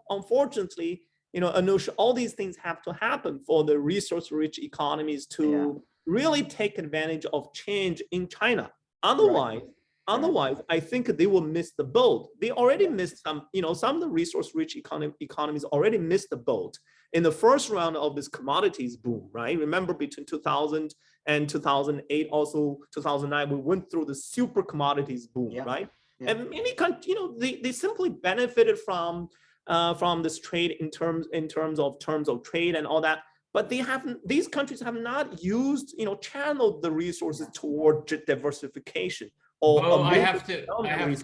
unfortunately, Anush, all these things have to happen for the resource-rich economies to really take advantage of change in China. Otherwise, I think they will miss the boat. They already missed some of the resource-rich economies already missed the boat in the first round of this commodities boom, right? Remember, between 2000 and 2008, also 2009, we went through the super commodities boom, right? And many countries, they simply benefited from this trade in terms of trade and all that. But these countries have not used, channeled the resources toward diversification.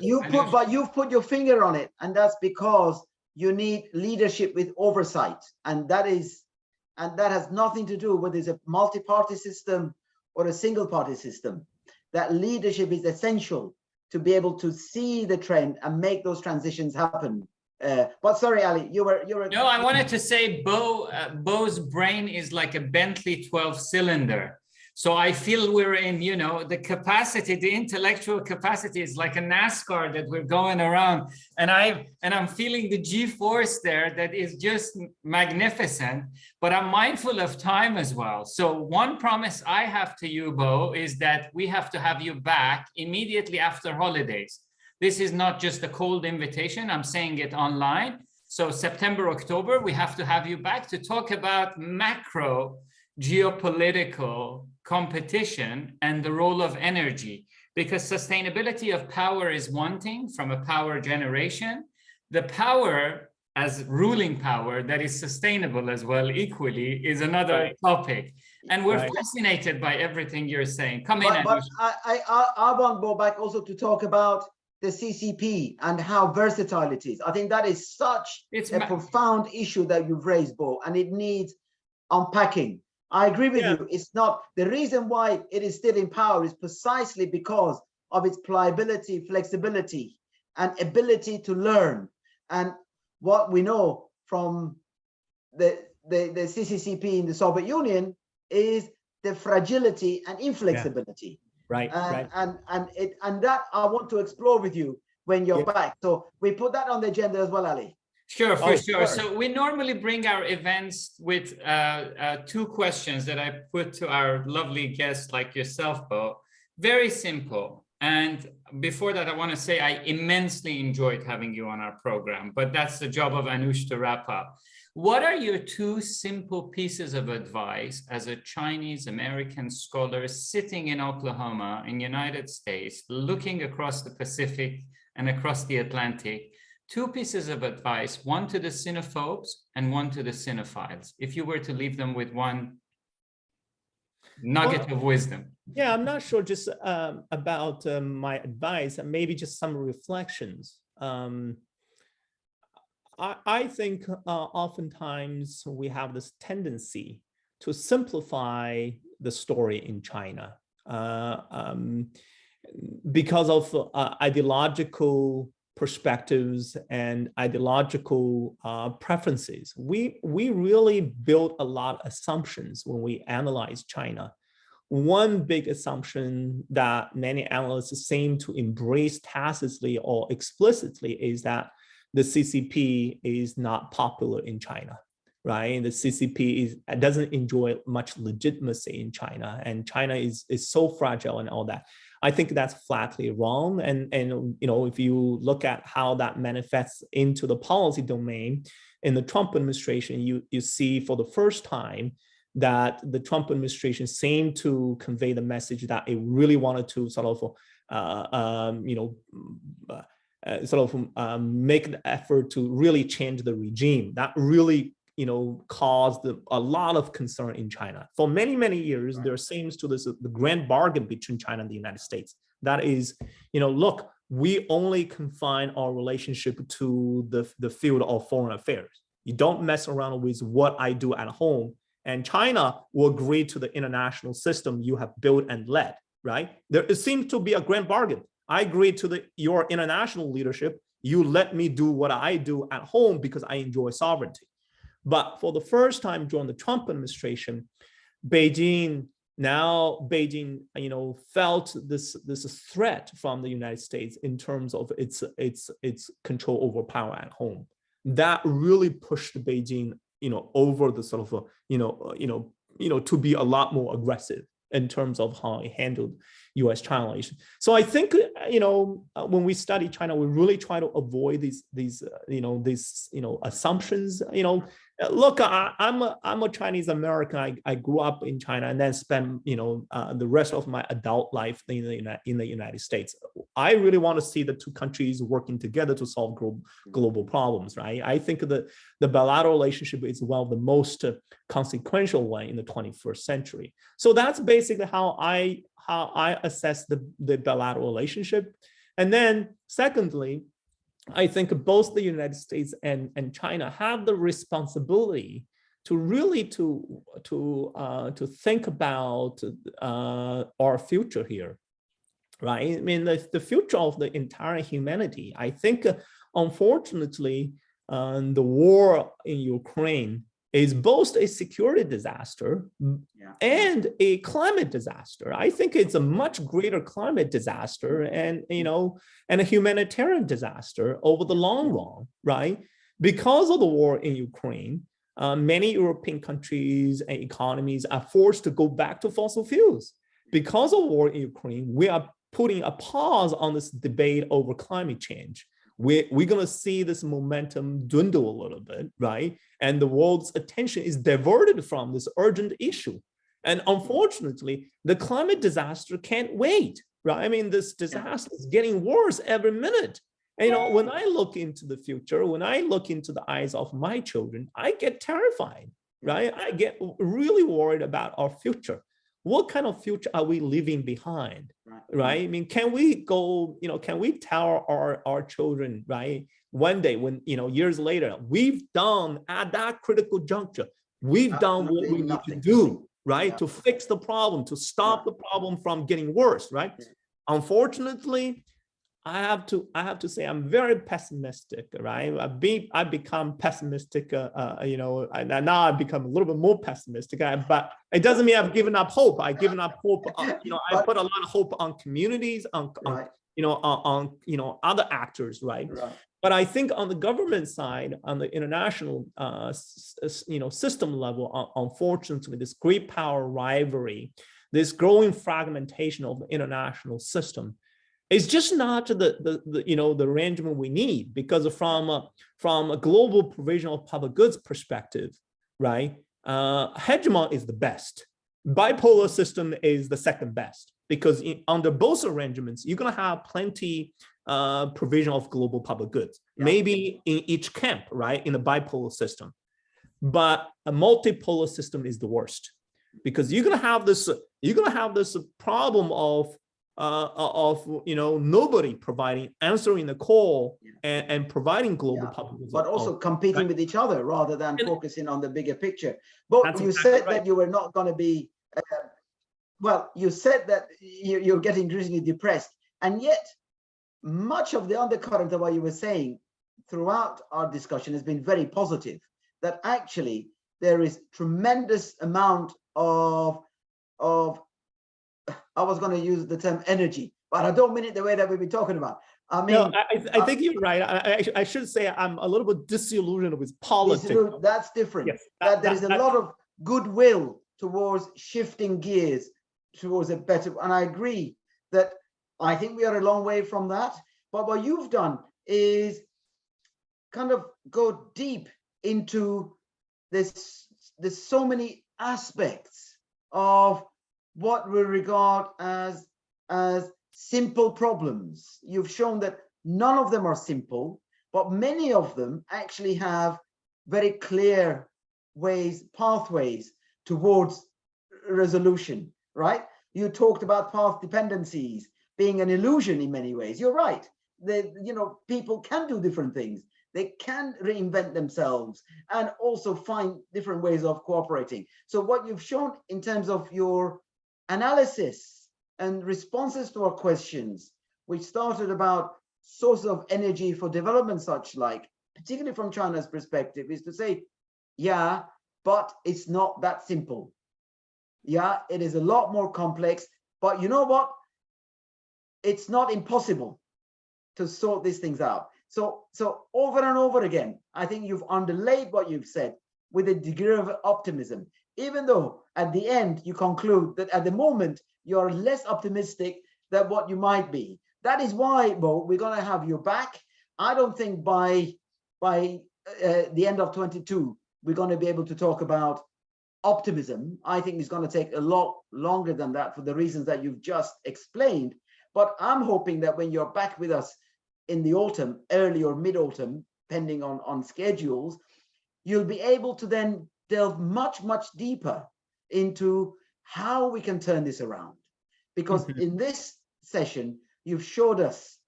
You've put your finger on it, and that's because you need leadership with oversight, and that has nothing to do whether it's a multi-party system or a single-party system. That leadership is essential to be able to see the trend and make those transitions happen. But sorry, Ali, you were. No, I wanted to say Bo's brain is like a Bentley 12-cylinder. So I feel we're in, the capacity, the intellectual capacity is like a NASCAR that we're going around, and I'm feeling the G-force there that is just magnificent. But I'm mindful of time as well. So one promise I have to you, Bo, is that we have to have you back immediately after holidays. This is not just a cold invitation. I'm saying it online. So September, October, we have to have you back to talk about macro geopolitical competition and the role of energy, because sustainability of power is one thing from a power generation. The power as ruling power that is sustainable as well equally is another topic. And we're fascinated by everything you're saying. Come in. But I want Bo back also to talk about the CCP and how versatile it is. I think that is such a profound issue that you've raised, Bo, and it needs unpacking. I agree with you. It's not the reason why it is still in power is precisely because of its pliability, flexibility, and ability to learn. And what we know from the CCCP in the Soviet Union is the fragility and inflexibility. And that I want to explore with you when you're back. So we put that on the agenda as well, Ali. Sure, for sure. So we normally bring our events with two questions that I put to our lovely guests like yourself, Bo. Very simple. And before that, I want to say I immensely enjoyed having you on our program, but that's the job of Anush to wrap up. What are your two simple pieces of advice as a Chinese American scholar sitting in Oklahoma in the United States, looking across the Pacific and across the Atlantic? Two pieces of advice, one to the cinephobes and one to the cinephiles, if you were to leave them with one nugget of wisdom. Yeah, I'm not sure just about my advice, and maybe just some reflections. I think oftentimes we have this tendency to simplify the story in China because of ideological perspectives and ideological preferences. We really build a lot of assumptions when we analyze China. One big assumption that many analysts seem to embrace tacitly or explicitly is that the CCP is not popular in China, right? The CCP doesn't enjoy much legitimacy in China, and China is so fragile and all that. I think that's flatly wrong. And if you look at how that manifests into the policy domain, in the Trump administration, you see for the first time that the Trump administration seemed to convey the message that it really wanted to sort of, make the effort to really change the regime. That really, caused a lot of concern in China. For many, many years, there seems to this the grand bargain between China and the United States. That is, look, we only confine our relationship to the field of foreign affairs. You don't mess around with what I do at home. And China will agree to the international system you have built and led, right? It seems to be a grand bargain. I agree to your international leadership. You let me do what I do at home because I enjoy sovereignty. But for the first time during the Trump administration, Beijing, felt this threat from the United States in terms of its control over power at home. That really pushed Beijing, over the sort of, to be a lot more aggressive in terms of how it handled U.S.-China relations. So I think, when we study China, we really try to avoid these assumptions. Look, I'm a Chinese American. I grew up in China and then spent, the rest of my adult life in the United States. I really want to see the two countries working together to solve global problems, right? I think the bilateral relationship is one of the most consequential one in the 21st century. So that's basically how I assess the bilateral relationship. And then secondly, I think both the United States and China have the responsibility to really to think about our future here, right? I mean, the future of the entire humanity. I think, unfortunately, the war in Ukraine is both a security disaster and a climate disaster. I think it's a much greater climate disaster and a humanitarian disaster over the long run, right? Because of the war in Ukraine, many European countries and economies are forced to go back to fossil fuels. Because of war in Ukraine, we are putting a pause on this debate over climate change. We're going to see this momentum dwindle a little bit, right? And the world's attention is diverted from this urgent issue. And unfortunately, the climate disaster can't wait, right? I mean, this disaster is getting worse every minute. And, when I look into the future, when I look into the eyes of my children, I get terrified, right? I get really worried about our future. What kind of future are we leaving behind, right? I mean, can we tell our children, right, one day when, years later, we've done at that critical juncture, we've done what we need to do, right, to fix the problem, to stop the problem from getting worse, right? Unfortunately, I have to say I'm very pessimistic, right? I've become pessimistic, and now I've become a little bit more pessimistic, but it doesn't mean I've given up hope. I've given up hope, I put a lot of hope on communities, on other actors, right? But I think on the government side, on the international, system level, unfortunately, this great power rivalry, this growing fragmentation of the international system, it's just not the arrangement we need, because from a global provision of public goods perspective, right? Hegemon is the best. Bipolar system is the second best, because under both arrangements, you're going to have plenty provision of global public goods, maybe in each camp, right? In the bipolar system, but a multipolar system is the worst, because you're going to have this problem of nobody answering the call and providing global public goods, but also competing with each other rather than focusing on the bigger picture. But you said that you were not going to be you said that you're getting increasingly depressed, and yet much of the undercurrent of what you were saying throughout our discussion has been very positive, that actually there is tremendous amount of I was going to use the term energy, but I don't mean it the way that we've been talking about. I mean, no, I think you're right. I should say I'm a little bit disillusioned with politics. That's different. Yes, that there is a lot of goodwill towards shifting gears towards a better, and I agree that I think we are a long way from that. But what you've done is kind of go deep into this. There's so many aspects of what we regard as simple problems. You've shown that none of them are simple, but many of them actually have very clear ways, pathways towards resolution, right? You talked about path dependencies being an illusion in many ways. You're right. People can do different things. They can reinvent themselves and also find different ways of cooperating. So what you've shown in terms of your analysis and responses to our questions, which started about sources of energy for development, such like, particularly from China's perspective, is to say, yeah, but it's not that simple. Yeah, it is a lot more complex, but you know what? It's not impossible to sort these things out. So over and over again, I think you've underlaid what you've said with a degree of optimism, even though at the end you conclude that at the moment you're less optimistic than what you might be. That is why, Bo, we're going to have you back. I don't think by the end of 22 we're going to be able to talk about optimism. I think it's going to take a lot longer than that for the reasons that you've just explained. But I'm hoping that when you're back with us in the autumn, early or mid-autumn, depending on schedules, you'll be able to then delve much, much deeper into how we can turn this around. Because in this session, you've showed us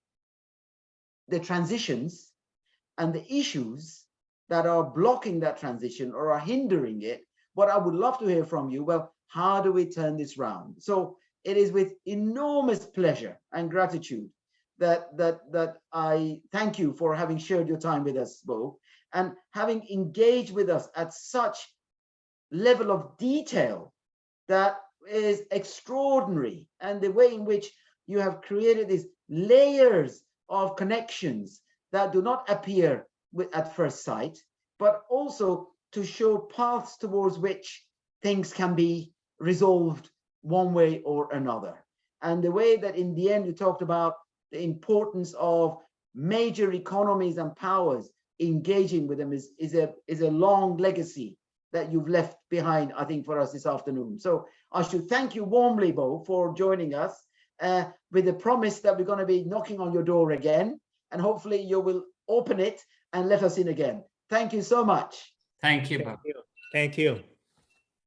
the transitions and the issues that are blocking that transition or are hindering it. But I would love to hear from you. Well, how do we turn this round? So it is with enormous pleasure and gratitude that I thank you for having shared your time with us, Bo, and having engaged with us at such level of detail that is extraordinary, and the way in which you have created these layers of connections that do not appear at first sight, but also to show paths towards which things can be resolved one way or another. And the way that in the end you talked about the importance of major economies and powers engaging with them is a long legacy that you've left behind, I think, for us this afternoon. So I should thank you warmly, Bo, for joining us with the promise that we're going to be knocking on your door again, and hopefully you will open it and let us in again. Thank you so much. Thank you, Bo. Thank you.